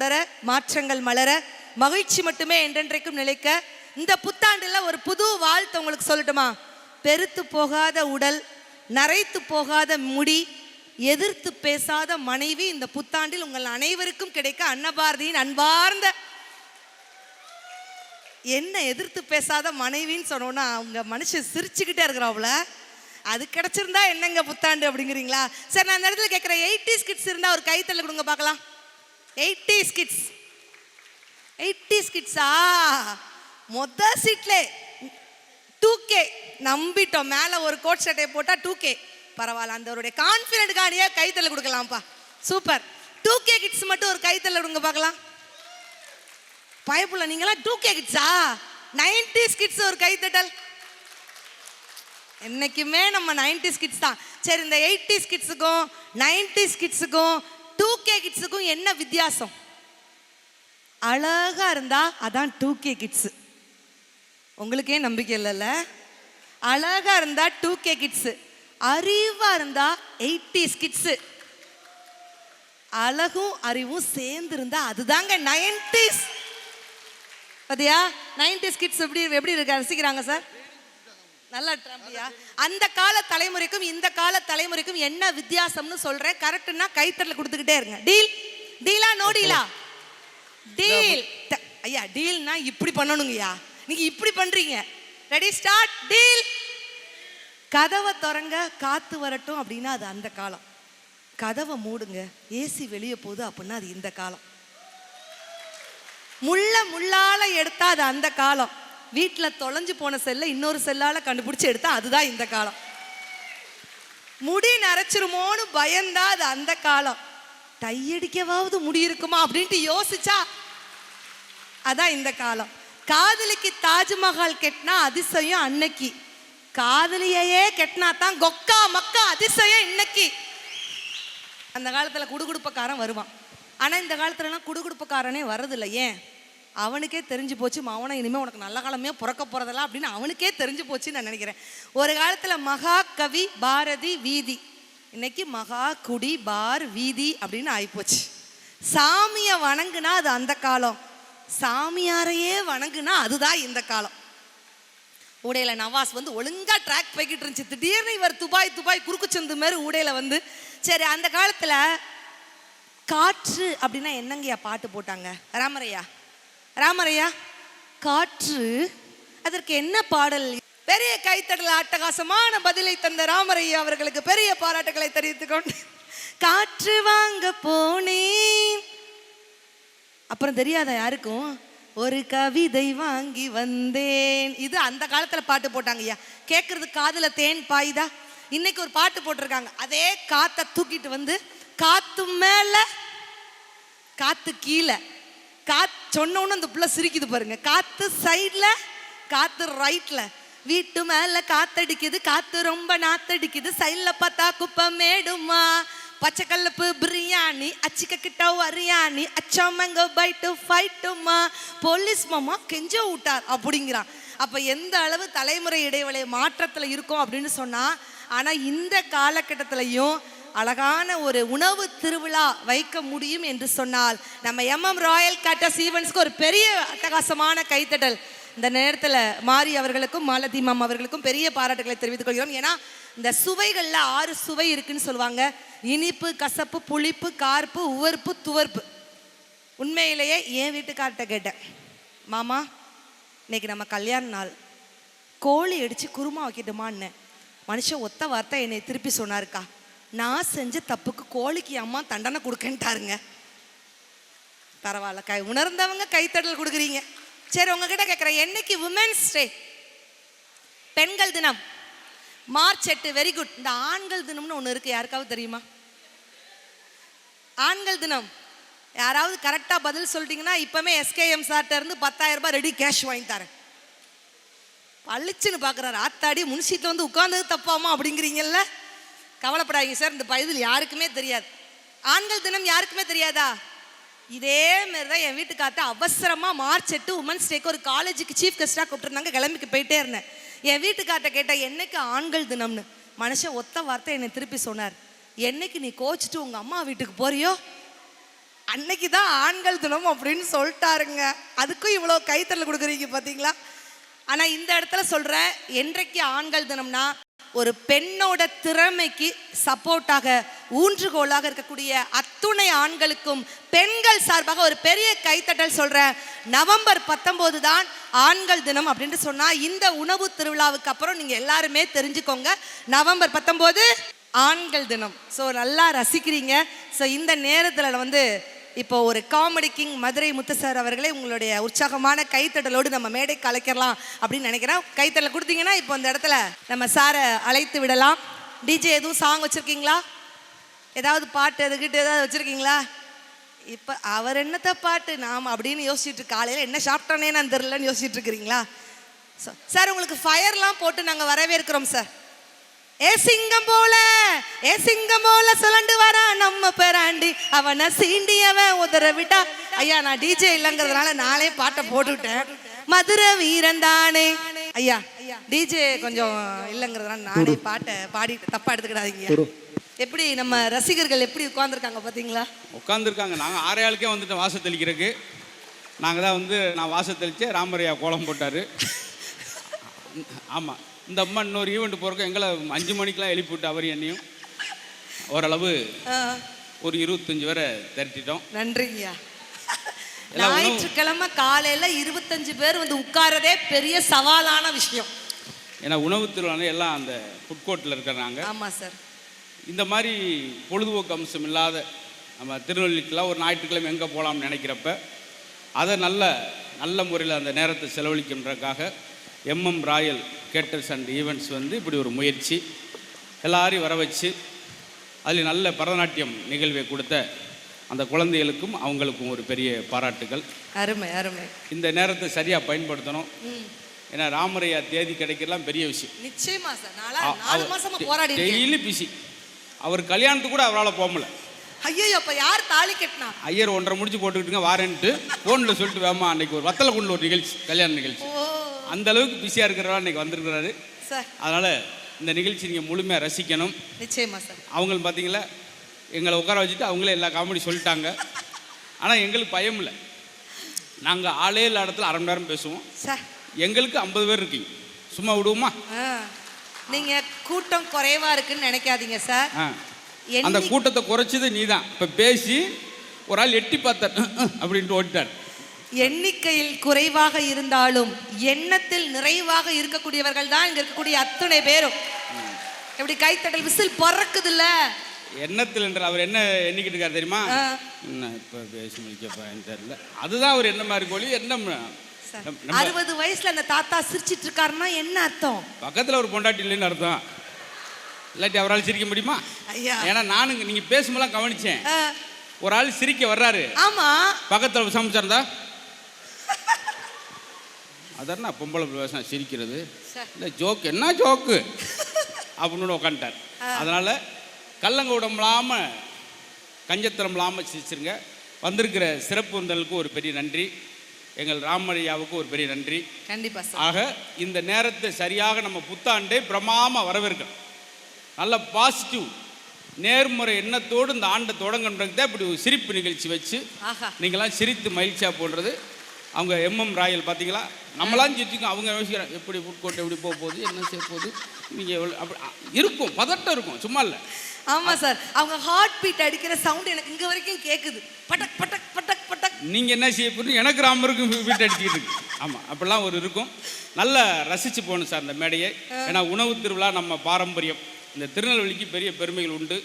தொடர, மாற்றங்கள் மலர, மகிழ்ச்சி மட்டுமே என்றென்றைக்கும் நிலைக்க இந்த புத்தாண்டுல ஒரு புது வாழ்த்து உங்களுக்கு சொல்லட்டுமா? பெருத்து போகாத உடல், நரைத்து போகாத முடி, எதிர்த்து பேசாத மனைவி இந்த புத்தாண்டில் உங்கள் அனைவருக்கும் கிடைக்க அன்னபாரதியின் அன்பார்ந்த. என்ன எதிர்த்து பேசாத மனைவின்னு சொன்னோன்னா அவங்க மனுஷன் சிரிச்சுக்கிட்டே இருக்கிறாவுல, அது கிடைச்சிருந்தா என்னங்க புத்தாண்டு அப்படிங்கிறீங்களா? சரி, நான் அந்த இடத்துல கேட்குறேன், 80s கிட்ஸ் இருந்தால் ஒரு கைத்தல்ல கொடுங்க பார்க்கலாம். 80s kids, 80s கிட்ஸா? மொத சீட்ல 2K நம்பிட்டோம். மேலே ஒரு கோட் ஷர்ட்டை போட்டால் 2K பரவாயில்ல. அந்த ஒரு கான்ஃபிடென்ட்கானியே கைத்தல்ல கொடுக்கலாம்ப்பா. சூப்பர். 2K கிட்ஸ் மட்டும் ஒரு கைத்தல்ல கொடுங்க பார்க்கலாம். பயப்புள்ள நீங்களாம் 2K கிட்ஸா? 90s கிட்ஸ் ஒரு கைத்தட்டல். என்னைக்குமே நம்ம 90s கிட்ஸ் தான். சரி, இந்த 80s கிட்ஸுக்கும் 90s கிட்ஸுக்கும் 2K கிட்ஸுக்கும் என்ன வித்தியாசம்? அழகா இருந்தா அதான் 2K கிட்ஸ். உங்களுக்கே நம்பிக்கை இல்லைல்ல? அழகா இருந்தா 2K கிட்ஸ், அறிவா இருந்தா 80s கிட்ஸ். அழகும் அறிவும் சேர்ந்து இருந்தா அதுதாங்க 90s. பாத்தியா 90s கிட்ஸ் எப்படி இருக்க ரசிக்கிறாங்க சார்? நல்லா ட்ரம்பியா? அந்த கால தலைமுறைக்கும் இந்த கால தலைமுறைக்கும் என்ன வித்தியாசம்னு சொல்றேன். கரெக்ட்னா கைத்தட்டல கொடுத்துக்கிட்டே இருங்க. டீல் டீலா நோ டீலா? டீல். ஐயா டீல்னா இப்படி பண்ணணுங்கய்யா, நீங்க இப்படி பண்றீங்க. Ready start. டீல். கதவை திறங்க காத்து வரட்டும் அப்படின்னா அது அந்த காலம். கதவை மூடுங்க ஏசி வெளியே போகுது அப்படின்னா அது இந்த காலம். முள்ளால எடுத்தா அது அந்த காலம். வீட்டில் தொலைஞ்சு போன செல்லை இன்னொரு செல்லால கண்டுபிடிச்சு எடுத்தா அதுதான் இந்த காலம். முடி நரைச்சிருமோன்னு பயந்தா அது அந்த காலம். டையடிக்கவாவது முடி இருக்குமா அப்படின்ட்டு யோசிச்சா அதான் இந்த காலம். காதலிக்கு தாஜ்மஹால் கெட்டினா அதிசயம் அன்னைக்கு, காதலியையே கெட்டினா தான் கொக்கா மக்கா அதிசயம் இன்னைக்கு. அந்த காலத்துல குடுகுடுப்பக்காரன் வருவான். ஆனா இந்த காலத்துலலாம் குடுகுடுப்பக்காரனே வர்றதில்லை. ஏன்? அவனுக்கே தெரிஞ்சு போச்சு அவனை இனிமேல் உனக்கு நல்ல காலமே பிறக்க போறதெல்லாம் அப்படின்னு அவனுக்கே தெரிஞ்சு போச்சுன்னு நான் நினைக்கிறேன். ஒரு காலத்துல மகா கவி பாரதி வீதி, இன்னைக்கு மகா குடி பார் வீதி அப்படின்னு ஆயிப்போச்சு. சாமியை வணங்குனா அது அந்த காலம், சாமியாரையே வணங்குனா அதுதான் இந்த காலம். ஊடையில நவாஸ் வந்து ஒழுங்கா ட்ராக் போய்கிட்டு இருந்துச்சு. திடீர்னு இவர் துபாய் குறுக்குச்சந்து மாதிரி ஊடையில வந்து, சரி அந்த காலத்துல காற்று அப்படின்னா என்னங்கய்யா பாட்டு போட்டாங்க? ராமரையா காற்று, அதற்கு என்ன பாடல்? பெரிய கைத்தடல் அட்டகாசமான பதிலை தந்த ராமரையா அவர்களுக்கு பெரிய பாராட்டுகளை தெரிவித்துக் கொண்டு, காற்று வாங்க போனேன். அப்புறம் தெரியாத யாருக்கும், ஒரு கவிதை வாங்கி வந்தேன். இது அந்த காலத்துல பாட்டு போட்டாங்க ஐயா. கேட்கறது காதுல தேன் பாயுதா? இன்னைக்கு ஒரு பாட்டு போட்டிருக்காங்க. அதே காத்தை தூக்கிட்டு வந்து காத்து மேல காத்து கீழே, காத்து சொன்னோன்னு அந்த பிள்ளை சிரிக்குது பாருங்க. காத்து சைட்ல காத்து ரைட்ல, வீட்டு மேல காத்தடிக்குது, காத்து ரொம்ப நாத்தடிக்குது, சைட்ல பார்த்தா குப்பை மேடுமா, பச்சை கல்லப்பு பிரியாணி, அச்சிக்க கிட்ட வரியாணி, அச்சா மேங்கோ பைட்டு ஃபைட்டுமா, போலீஸ் மாமா கெஞ்சோ விட்டார் அப்படிங்கிறான். அப்ப எந்த அளவு தலைமுறை இடைவெளி மாற்றத்துல இருக்கும் அப்படின்னு சொன்னா. ஆனா இந்த காலகட்டத்திலையும் அழகான ஒரு உணவு திருவிழா வைக்க முடியும் என்று சொன்னால் நம்ம எம்எம் ராயல் கேட்டர்ஸ் ஈவென்ட்ஸ்க்கு ஒரு பெரிய அட்டகாசமான கைத்தட்டல். இந்த நேரத்தில் மாரி அவர்களுக்கும் மாலதி மாமா அவர்களுக்கும் பெரிய பாராட்டுகளை தெரிவித்துக் கொள்கிறோம். ஏன்னா இந்த சுவைகளில் 6 சுவை இருக்குன்னு சொல்லுவாங்க. இனிப்பு, கசப்பு, புளிப்பு, கார்ப்பு, உவர்ப்பு, துவர்ப்பு. உண்மையிலேயே என் வீட்டுக்கார்ட்ட கேட்டேன், மாமா இன்னைக்கு நம்ம கல்யாண நாள், கோழி அடித்து குருமா வைக்கட்டுமான்னு. மனுஷன் ஒத்த வார்த்தை என்னை திருப்பி சொன்னாருக்கா, நான் செஞ்ச தப்புக்கு கோழிக்கு அம்மா தண்டனை கொடுக்கன்ட்டாருங்க. பரவாயில்ல, உணர்ந்தவங்க கைத்தட்டல் கொடுக்குறீங்க. சரி, உங்ககிட்ட கேட்குறேன், என்னைக்கு உமன்ஸ் டே? பெண்கள் தினம் மார்ச் 8. Very good. இந்த ஆண்கள் தினம்னு ஒன்று இருக்கு, யாருக்காவது தெரியுமா? ஆண்கள் தினம் யாராவது கரெக்டாக பதில் சொல்லிட்டீங்கன்னா இப்பவுமே SKM சார்ட்ட இருந்து 10,000 ரூபாய் ரெடி கேஷ் வாங்கி தரேன். பளிச்சுன்னு பார்க்குறாரு, ஆத்தாடி முன்சீட்டில் வந்து உட்கார்ந்தது தப்பாமா அப்படிங்கிறீங்கல்ல. கவலைப்படாதீங்க சார், இந்த இதில் யாருக்குமே தெரியாது. ஆண்கள் தினம் யாருக்குமே தெரியாதா? இதே மாதிரி தான் என் வீட்டுக்கார்ட்ட அவசரமாக மார்ச் 8 உமன்ஸ் டேக்கு ஒரு காலேஜுக்கு சீஃப் கெஸ்டாக கூப்பிட்டுருந்தாங்க. கிளம்பிக்கு போயிட்டே இருந்தேன். என் வீட்டுக்கார்ட்ட கேட்டேன் என்னைக்கு ஆண்கள் தினம்னு. மனுஷன் ஒத்த வார்த்தை என்னை திருப்பி சொன்னார், என்னைக்கு நீ கோச்சிட்டு உங்கள் அம்மா வீட்டுக்கு போறியோ அன்னைக்கு தான் ஆண்கள் தினம் அப்படின்னு சொல்லிட்டாருங்க. அதுக்கும் இவ்வளோ கைத்தறல் கொடுக்குறீங்க பார்த்தீங்களா? ஆனால் இந்த இடத்துல சொல்கிறேன், என்றைக்கு ஆண்கள் தினம்னா ஒரு பெண்ணோட திறமைக்கு சப்போர்ட்டாக ஊன்றுகோலாக இருக்கக்கூடிய அத்துணை ஆண்களுக்கும் பெண்கள் சார்பாக ஒரு பெரிய கைத்தட்டல் சொல்கிறேன். நவம்பர் 19 தான் ஆண்கள் தினம் அப்படின்ட்டு சொன்னால் இந்த உணவு திருவிழாவுக்கு அப்புறம் நீங்கள் எல்லாருமே தெரிஞ்சுக்கோங்க, நவம்பர் 19 ஆண்கள் தினம். ஸோ நல்லா ரசிக்கிறீங்க. ஸோ இந்த நேரத்தில் இப்போ ஒரு காமெடி கிங் மதுரை முத்து சார் அவர்களே உங்களுடைய உற்சாகமான கைத்தட்டலோடு நம்ம மேடை கலைக்கலாம் அப்படின்னு நினைக்கிறேன். கைத்தட்டல் கொடுத்தீங்கன்னா இப்போ இந்த இடத்துல நம்ம சாரை அழைத்து விடலாம். டிஜே எதுவும் சாங் வச்சுருக்கீங்களா? ஏதாவது பாட்டு எதுக்கிட்டு ஏதாவது வச்சுருக்கீங்களா? இப்போ அவர் என்னத்த பாட்டு நாம் அப்படின்னு யோசிச்சுட்டு காலையில் என்ன சாப்பிட்டோன்னே நான் தெரிலன்னு யோசிச்சுட்டு இருக்கிறீங்களா? சார் உங்களுக்கு ஃபயர்லாம் போட்டு நாங்கள் வரவேற்கிறோம் சார். ஏ சிங்கம் போல சொல்லண்டு வரா நம்ம பேராண்டி, அவனை சீண்டியவன் உதற விட்டா. ஐயா நான் டிஜே இல்லைங்கிறதுனால நானே பாட்டை போட்டுவிட்டேன். மதுரை வீரன் தானே ஐயா, டிஜே கொஞ்சம் இல்லைங்கிறதுனால நானே பாட்டை பாடிட்டு தப்பா எடுத்துக்கிடாதீங்க. எப்படி நம்ம ரசிகர்கள் எப்படி உட்காந்துருக்காங்க பார்த்தீங்களா? உட்காந்துருக்காங்க. நாங்கள் 6 ஆளுக்கே வந்துட்டு வாசல் தெளிக்கிறதுக்கு. நாங்கள் தான் நான் வாசல் தெளித்து ராமரையா கோலம் போட்டார். ஆமாம், இந்த அம்மா இன்னொரு ஈவெண்ட் போகிறக்கு எங்களை 5 மணிக்கெலாம் எழுப்பி விட்டு அவர் என்னையும் ஓரளவு ஒரு 25 பேரை திரட்டிட்டோம். நன்றிங்கய்யா. ஞாயிற்றுக்கிழமை காலையில் 25 பேர் உட்காரதே பெரிய சவாலான விஷயம். ஏன்னா உணவு திருவிழா எல்லாம் அந்த ஃபுட் கோர்ட்டில் இருக்கிறாங்க. ஆமாம் சார். இந்த மாதிரி பொழுதுபோக்கு அம்சம் இல்லாத நம்ம திருநெல்வேலிக்கெலாம் ஒரு ஞாயிற்றுக்கிழமை எங்கே போகலாம்னு நினைக்கிறப்ப அதை நல்ல முறையில் அந்த நேரத்தை செலவழிக்கின்றதுக்காக MM Royal Caterers and Events இப்படி ஒரு முயற்சி எல்லாரையும் வர வச்சு அதில் நல்ல பரதநாட்டியம் நிகழ்வை கொடுத்த அந்த குழந்தைகளுக்கும் அவங்களுக்கும் ஒரு பெரிய பாராட்டுகள். அருமை அருமை. இந்த நேரத்தை சரியாக பயன்படுத்தணும். ஏன்னா ராமரையா தேதி கிடைக்கலாம் பெரிய விஷயம். நிச்சயமா சார். 4 மாசமா போராடி டெய்லி பிஸி. அவர் கல்யாணத்துக்கு கூட அவரால் போக முடியல. ஐயோ, அப்போ யார் தாலி கட்டினா? ஐயர் 1.5 முடிச்சு போட்டுக்கிட்டுங்க வாரேன்ட்டு ஃபோனில் சொல்லிட்டு வேமா அன்னைக்கு ஒரு வத்தலை கொண்டு ஒரு நிகழ்ச்சி, கல்யாண நிகழ்ச்சி. அந்த அளவுக்கு பிஸியாக இருக்கிறவா இன்னைக்கு வந்திருக்கிறாரு சார். அதனால் இந்த நிகழ்ச்சி நீங்கள் முழுமையாக ரசிக்கணும். நிச்சயமா சார். அவங்களும் பார்த்தீங்களா எங்களை உட்கார வச்சுட்டு அவங்களே எல்லா காமெடி சொல்லிட்டாங்க. ஆனால் எங்களுக்கு பயம் இல்லை. நாங்கள் ஆளே இல்ல இடத்துல 1/2 மணி நேரம் பேசுவோம் சார். எங்களுக்கு 50 பேர் இருக்கீங்க, சும்மா விடுவோமா? நீங்கள் கூட்டம் குறைவாக இருக்குன்னு நினைக்காதீங்க சார். அந்த கூட்டத்தை குறைச்சது நீ தான். இப்போ பேசி ஒரு ஆள் எட்டி பார்த்தார் அப்படின்ட்டு ஓடிட்டார். எண்ணிக்கையில் குறைவாக இருந்தாலும் எண்ணத்தில் நிறைவாக இருக்கக்கூடியவர்கள் தான் இங்க இருக்கக்கூடிய அத்தனை பேரும். எப்படி கைத்தட்டல் விசில் பறக்குது இல்ல? எண்ணத்தில் என்று அவர் என்ன எண்ணிக்கிட்டு இருக்காரு தெரியுமா? இப்போ பேசி முடிக்க தெரியல. அதுதான் அவர் என்ன மாதிரி கோழி எண்ணம். 60 வயசுல அந்த தாத்தா சிரிச்சிட்டு இருக்காருன்னா என்ன அர்த்தம்? பக்கத்தில் ஒரு பொண்டாட்டி இல்லைன்னு அர்த்தம். இல்லாட்டி அவரால் சிரிக்க முடியுமா? ஏன்னா நானுங்க நீங்க பேசும்போதெல்லாம் கவனிச்சேன். ஒரு ஆள் சிரிக்க வர்றாரு. ஆமா, பக்கத்தில் சமைச்சிருந்தா அதான் பொம்பளை பேச சிரிக்கிறது இல்லை, ஜோக்கு என்ன ஜோக்கு அப்படின்னு உட்காந்துட்டார். அதனால கல்லங்க விடமில்லாம கஞ்சத்தனம் இல்லாமல் சிரிச்சிருங்க. வந்திருக்கிற சிறப்பு விருந்தினருக்கு ஒரு பெரிய நன்றி, எங்கள் ராமரையாவுக்கு ஒரு பெரிய நன்றி. கண்டிப்பா. ஆக இந்த நேரத்தை சரியாக நம்ம புத்தாண்டை பிரமாம வரவேற்கணும். நல்ல பாசிட்டிவ் நேர்முறை எண்ணத்தோடு இந்த ஆண்டை தொடங்கன்றதுக்கு தான் இப்படி ஒரு சிரிப்பு நிகழ்ச்சி வச்சு நீங்களாம் சிரித்து மகிழ்ச்சியாக போடுறது. அவங்க எம்எம் ராயல் பார்த்தீங்களா, நம்மளாம் சிரிச்சுக்கோம். அவங்க யோசிக்கிறாங்க எப்படி ஃபுட் கோர்ட் எப்படி போக போகுது, என்ன செய்ய போகுது, நீங்கள் அப்படி இருக்கும், பதட்டம் இருக்கும், சும்மா இல்லை. ஆமாம் சார். அவங்க ஹார்ட் பீட் அடிக்கிற சவுண்ட் எனக்கு இங்கே வரைக்கும் கேட்குது. Buttock buttock buttock buttock. நீங்கள் என்ன செய்ய போகிறீங்க, எனக்கு ராமருக்கும் பீட் அடிச்சுக்கிட்டு இருக்கு. ஆமாம், அப்படிலாம் ஒரு இருக்கும். நல்லா ரசித்து போகணும் சார் இந்த மேடையை. ஏன்னா உணவு திருவிழா நம்ம பாரம்பரியம். இந்த திருநெல்வேலிக்கு பெரிய பெருமைகள் உண்டு,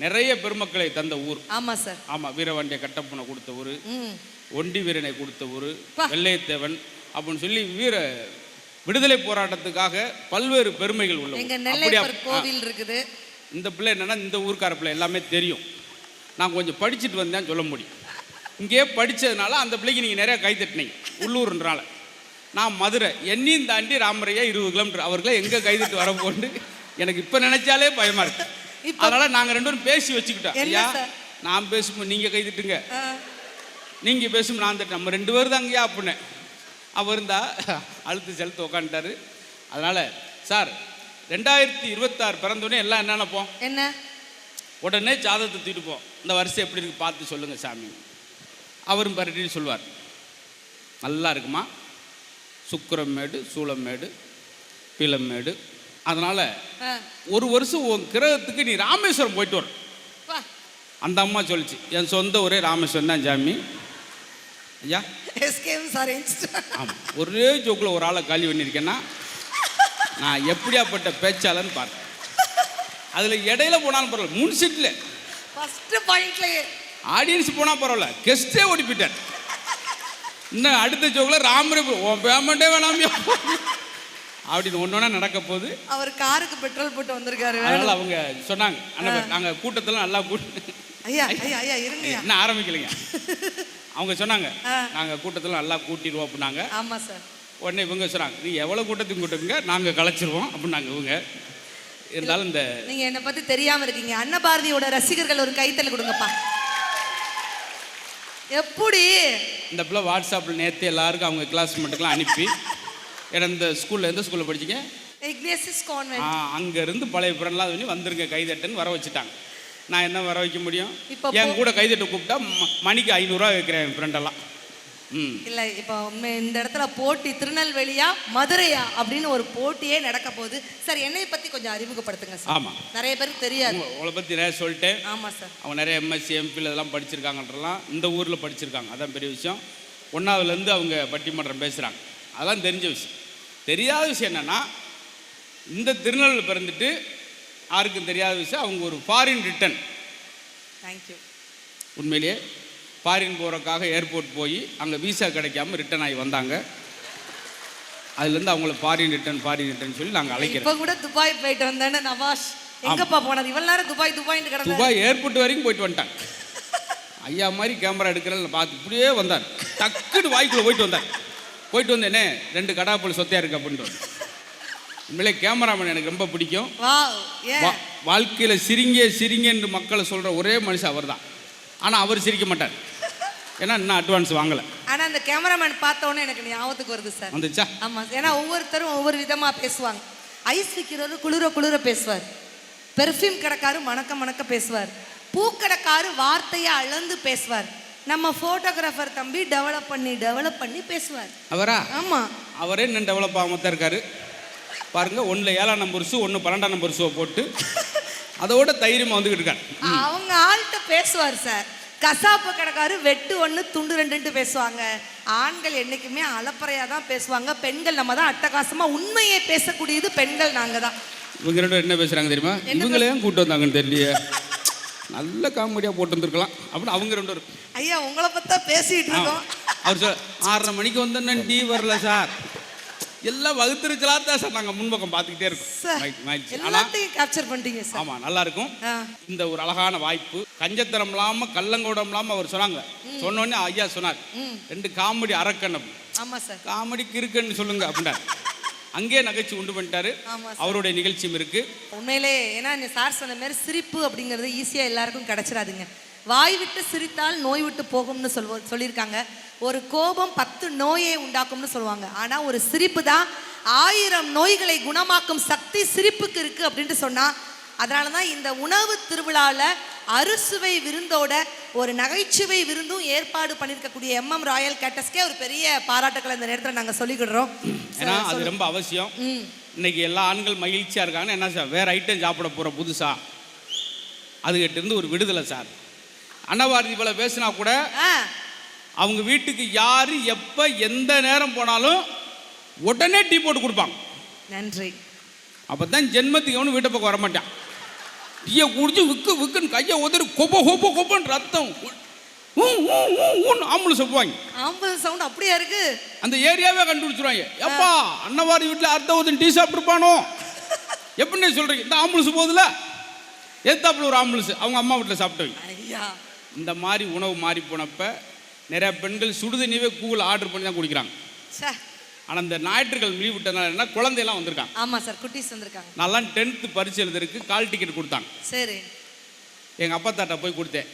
நிறைய பெருமக்களை தந்த ஊர். ஆமாம் சார். ஆமாம், வீரவாண்டிய கட்டப்பனை கொடுத்த ஊர், ஒண்டி வீரனை கொடுத்த ஊர், வெள்ளையத்தேவன் அப்படின்னு சொல்லி விடுதலை போராட்டத்துக்காக பல்வேறு பெருமைகள் உள்ள கோவில் இருக்குது. இந்த பிள்ளை என்னன்னா இந்த ஊர்க்கார பிள்ளை எல்லாமே தெரியும். நான் கொஞ்சம் படிச்சுட்டு வந்தேன் சொல்ல முடியும். இங்கேயே படித்ததுனால அந்த பிள்ளைக்கு நீங்கள் நிறையா கை தட்டினீங்க உள்ளூர்ன்றால. நான் மதுரை, என்னையும் தாண்டி ராமரையா 20 கிலோமீட்டர், அவர்களை எங்கே கைதட்டு வர போட்டு எனக்கு இப்போ நினைச்சாலே பயமா இருக்கு. அதனால நாங்கள் 2 பேரும் பேசி வச்சுக்கிட்டோம். ஐயா நான் பேசும்போது நீங்கள் கைதட்டுங்க, நீங்கள் பேசும் நான் தட்டு, நம்ம 2 பேர் தாங்கய்யா அப்படின்னு. அவர் இருந்தா அழுத்து செலுத்து உக்காந்துட்டாரு. அதனால சார் 2026 பிறந்தோடனே எல்லாம் என்ன நினைப்போம்? என்ன? உடனே சாதத்தை தூக்கிட்டு போம். இந்த வருஷம் எப்படி இருக்கு பார்த்து சொல்லுங்க சாமி. அவரும் பரட்டிட்டு சொல்லுவார், நல்லா இருக்குமா, சுக்கிரமேடு, சூளமேடு, பீளமேடு. அதனால் ஒரு வருஷம் உன் கிரகத்துக்கு நீ ராமேஸ்வரம் போயிட்டு வர. அந்த அம்மா சொல்லிச்சு, என் சொந்த ஒரே ராமேஸ்வரம் தான் சாமி. ஐயா ஆமாம், ஒரே ஜோக்கில் ஒரு ஆளை காலி பண்ணியிருக்கேன்னா நான் எப்படியாப்பட்ட பேச்சாளன்னு பார்த்தேன். அதில் இடையில போனாலும் பரவாயில்ல, 3 சீட்டில் ஃபர்ஸ்ட் பாயிண்ட்லயே ஆடியன்ஸ் போனால் பரவாயில்ல, கெஸ்டே ஓடி போயிட்டார். இன்னும் அடுத்த ஜோக்கில் ராமரே உன் பேமெண்ட்டே வேணாமியா அப்படின்னு ஒன்றா நடக்க போகுது. அவர் காருக்கு பெட்ரோல் போட்டு வந்திருக்காரு. அதனால் அவங்க சொன்னாங்க, அண்ணா நாங்கள் கூட்டத்தில் நல்லா கூட்டு ஐயா ஐயா ஐயா இருங்க, இன்னும் ஆரம்பிக்கலைங்க. அவங்க சொன்னாங்க, நாங்கள் கூட்டத்தில் நல்லா கூட்டிடுவோம் அப்படின்னாங்க. ஆமாம் சார். உடனே இவங்க சொன்னாங்க, நீ எவ்வளோ கூட்டத்துக்கு கூட்டுங்க, நாங்கள் கலைச்சிருவோம் அப்படின்னாங்க இவங்க. இருந்தாலும் இந்த நீங்கள் என்னை பற்றி தெரியாமல் இருக்கீங்க. அன்னபாரதியோட ரசிகர்கள் ஒரு கைத்தல் கொடுங்கப்பா. எப்படி இந்த பிள்ளை வாட்ஸ்அப்பில் நேற்று எல்லாருக்கும் அவங்க கிளாஸ்மேட்டுக்கெலாம் அனுப்பி, ஏன்னா இந்த ஸ்கூலில் எந்த ஸ்கூலில் படிச்சிங்க? Ignatius convent. அங்கேருந்து பழைய ஃப்ரெண்ட்லாம் பண்ணி வந்துருங்க கைதட்டுன்னு வர வச்சுட்டாங்க. நான் என்ன வர வைக்க முடியும்? என் கூட கைதட்ட கூப்பிட்டா மணிக்கு 500 ரூபா வைக்கிறேன் என் ஃப்ரெண்டெல்லாம். இல்லை, இப்போ இந்த இடத்துல போட்டி திருநெல்வேலியா மதுரையா அப்படின்னு ஒரு போட்டியே நடக்க போகுது. சார் என்னை பற்றி கொஞ்சம் அறிமுகப்படுத்துங்க சார். ஆமாம், நிறைய பேருக்கு தெரியாது. உங்களை பற்றி நிறைய சொல்லிட்டேன். ஆமாம் சார். அவங்க நிறைய எம்எஸ்சி எம்பியில் இதெல்லாம் படிச்சிருக்காங்கன்றலாம், இந்த ஊரில் படிச்சிருக்காங்க, அதான் பெரிய விஷயம். 1ஆவதுலேருந்து அவங்க பட்டிமன்றம் பேசுகிறாங்க, அதெல்லாம் தெரிஞ்ச விஷயம். தெரியாத விஷயம் என்னென்னா, இந்த திருநெல்வேலி பிறந்துட்டு யாருக்கும் தெரியாத விஷயம், அவங்க ஒரு ஃபாரின் ரிட்டர்ன். தேங்க்யூ. உண்மையிலேயே ஃபாரின் போகிறக்காக ஏர்போர்ட் போய் அங்கே விசா கிடைக்காம ரிட்டர்ன் ஆகி வந்தாங்க. அதுலேருந்து அவங்கள ஃபாரின் ரிட்டர்ன் சொல்லி நாங்கள் அழைக்கிறோம். இப்போ கூட துபாய் போயிட்டு வந்தேன்னு நவாஷ் எங்கப்பா போனார்? இவ்வளோ நேரம் துபாய்னு கிடந்தார். துபாய் ஏர்போர்ட் வரைக்கும் போயிட்டு வந்துட்டாங்க. ஐயா மாதிரி கேமரா எடுக்கிறேன்னு பார்த்து இப்படியே வந்தார், டக்குன்னு வாய்க்குள்ளே போயிட்டு வந்தேனே 2 கடாப்பல் சொத்தையாக இருக்கு அப்படின்ட்டு. உண்மையிலே கேமராமேன் எனக்கு ரொம்ப பிடிக்கும். வாழ்க்கையில் சிரிங்கன்னு மக்களை சொல்கிற ஒரே மனுஷன் அவர் தான். ஆனால் அவர் சிரிக்க மாட்டார், ஏன்னா இன்னும் அட்வான்ஸ் வாங்கலை. ஆனால் அந்த கேமராமேன் பார்த்தோன்னே எனக்கு ஞாபகத்துக்கு வருது சார். வந்துச்சா? ஆமாம், ஏன்னா ஒவ்வொருத்தரும் ஒவ்வொரு விதமாக பேசுவாங்க. ஐஸ் விற்கிறவர் குளிர பேசுவார், பெர்ஃப்யூம் கடைக்காரு மணக்க பேசுவார், பூக்கடைக்காரு வார்த்தையை அளந்து பேசுவார், நம்ம ஃபோட்டோகிராஃபர் தம்பி டெவலப் பண்ணி பேசுவார். அவரா? ஆமாம், அவரே இன்னும் டெவலப் ஆகாம தான் இருக்காரு பாருங்க. 1 7ஆம் நம்பர் ஷூ, 1 12ஆம் நம்பர் ஷூவை போட்டு அதோட தைரியமாக வந்துக்கிட்டு இருக்காரு. அவங்க ஆள்கிட்ட பேசுவார் சார். கசாப்பு கடைக்காரு வெட்டு 1 துண்டு 2 பேசுவாங்க. ஆண்கள் என்றைக்குமே அலப்பறையாக தான் பேசுவாங்க. பெண்கள் நம்ம தான் அட்டகாசமாக உண்மையை பேசக்கூடியது பெண்கள் நாங்கள் தான். இவங்க 2 என்ன பேசுகிறாங்க தெரியுமா? இவங்களே கூப்பிட்டு வந்தாங்கன்னு தெரியலையே, நல்ல காமெடியாக போட்டு வந்துருக்கலாம் அப்படின்னு அவங்க 2 பேரும். ஐயா உங்களை பற்றி பேசிகிட்டு இருக்கோம். அவர் சார் 6:30 மணிக்கு வந்தேன், டீ வரல சார், எல்லாம் வகுத்துருச்சலா தான் சார் நாங்கள் முன்பக்கம் பார்த்துக்கிட்டே இருக்கோம். எல்லாத்தையும் கேப்சர் பண்ணிட்டீங்க சார். ஆமாம், நல்லா இருக்கும். இந்த ஒரு அழகான வாய்ப்பு, கஞ்சத்தனம் இல்லாமல் கள்ளங்கோடம் இல்லாமல் அவர் சொன்னாங்க. சொன்னோடனே ஐயா சொன்னார், 2 காமெடி அரக்கன். ஆமாம் சார், காமெடிக்கு இருக்குன்னு சொல்லுங்க அப்படின்னாரு. அங்கேயே நகைச்சி உண்டு பண்ணிட்டாரு. அவருடைய நிகழ்ச்சியும் இருக்கு. உண்மையிலே ஏன்னா சார் சொன்ன மாதிரி சிரிப்பு அப்படிங்கிறது ஈஸியாக எல்லாருக்கும் கிடைச்சிடாதுங்க. வாய் விட்டு சிரித்தால் நோய் விட்டு போகும்னு சொல்லியிருக்காங்க. ஒரு கோபம் 10 நோயை உண்டாக்கும்னு சொல்லுவாங்க. ஆனால் ஒரு சிரிப்பு தான் 1000 நோய்களை குணமாக்கும் சக்தி சிரிப்புக்கு இருக்கு அப்படின்ட்டு சொன்னா, அதனால தான் இந்த உணவு திருவிழாவில் அறுசுவை விருந்தோட ஒரு நகைச்சுவை விருந்தும் ஏற்பாடு பண்ணியிருக்கக்கூடிய MM ராயல் கேட்டர்ஸ்க்கே ஒரு பெரிய பாராட்டுக்களை இந்த நேரத்தில் நாங்கள் சொல்லிக்கிடுறோம். ஏன்னா அது ரொம்ப அவசியம். இன்னைக்கு எல்லா ஆண்கள் மகிழ்ச்சியாக இருக்காங்கன்னா என்ன சார், வேற ஐட்டம் சாப்பிட போகிற புதுசா, அதுகிட்ட இருந்து ஒரு விடுதலை சார். அன்னபாரதி போல பேசினா கூட அவங்க வீட்டுக்கு யாரு எப்போ எந்த நேரம் போனாலும் உடனே டீ போட்டு கொடுப்பாங்க. நன்றி. அப்போ தான் ஜென்மத்துக்கு அவனு வீட்டை பக்கம் வரமாட்டான். டீயை குடிச்சு விக்குன்னு கையை உதறி கொப்பன்னு ரத்தம் ஆம்புலன்ஸ் சொல்லுவாங்க. ஆம்புலன்ஸ் சவுண்ட் அப்படியே இருக்கு, அந்த ஏரியாவே கண்டுபிடிச்சிருவாங்க. எப்பா அன்னவாரி வீட்டில் அர்த்த ஒருத்தன் டீ சாப்பிட்டுருப்பானோ எப்படின்னு சொல்றீங்க? இந்த ஆம்புலன்ஸ் போகுதுல, ஏத்தாப்புல ஒரு ஆம்புலன்ஸ் அவங்க அம்மா வீட்டில் சாப்பிட்டு. இந்த மாதிரி உணவு மாறி போனப்ப நிறைய பெண்கள் சுடுதண்ணியவே கூகுள் ஆர்டர் பண்ணி தான் குடிக்கிறாங்க. ஆனால் இந்த ஞாயிற்றுக்கிழமை லீவ் விட்டதுனால என்ன, குழந்தையெல்லாம் வந்திருக்காங்க. ஆமாம் சார், குட்டீஸ் வந்திருக்காங்க. நல்லா 10th பரிசு எழுதுறதுக்கு கால் டிக்கெட் கொடுத்தாங்க. சரி, எங்கள் அப்பா தாட்டா போய் கொடுத்தேன்.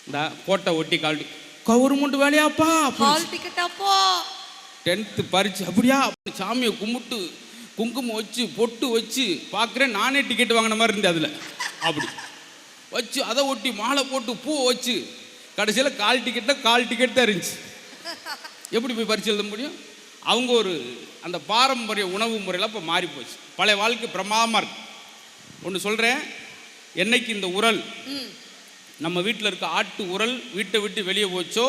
இந்த போட்டோ ஒட்டி கால் கவர்மெண்ட் வேலையாப்பா, கால் டிக்கெட்டாப்போ 10th பரிசு அப்படியா? சாமியை கும்பிட்டு குங்குமம் வச்சு பொட்டு வச்சு பார்க்குறேன், நானே டிக்கெட் வாங்கின மாதிரி இருந்தேன். அதில் அப்படி வச்சு அதை ஒட்டி மாலை போட்டு பூ வச்சு கடைசியில் கால் டிக்கெட் தான் இருந்துச்சு. எப்படி போய் பரிசு எழுத முடியும்? அவங்க ஒரு அந்த பாரம்பரிய உணவு முறையில் இப்போ மாறி போச்சு. பழைய வாழ்க்கை பிரமாதமாக இருக்கு. ஒன்று சொல்கிறேன், என்னைக்கு இந்த உரல் நம்ம வீட்டில் இருக்க ஆட்டு உரல் வீட்டை விட்டு வெளியே போச்சோ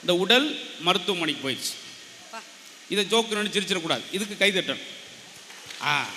இந்த உடல் மருத்துவமனைக்கு போயிடுச்சு. இதை ஜோக்கு நினச்சி சிரிச்சிடக்கூடாது, இதுக்கு கைதட்டணும்.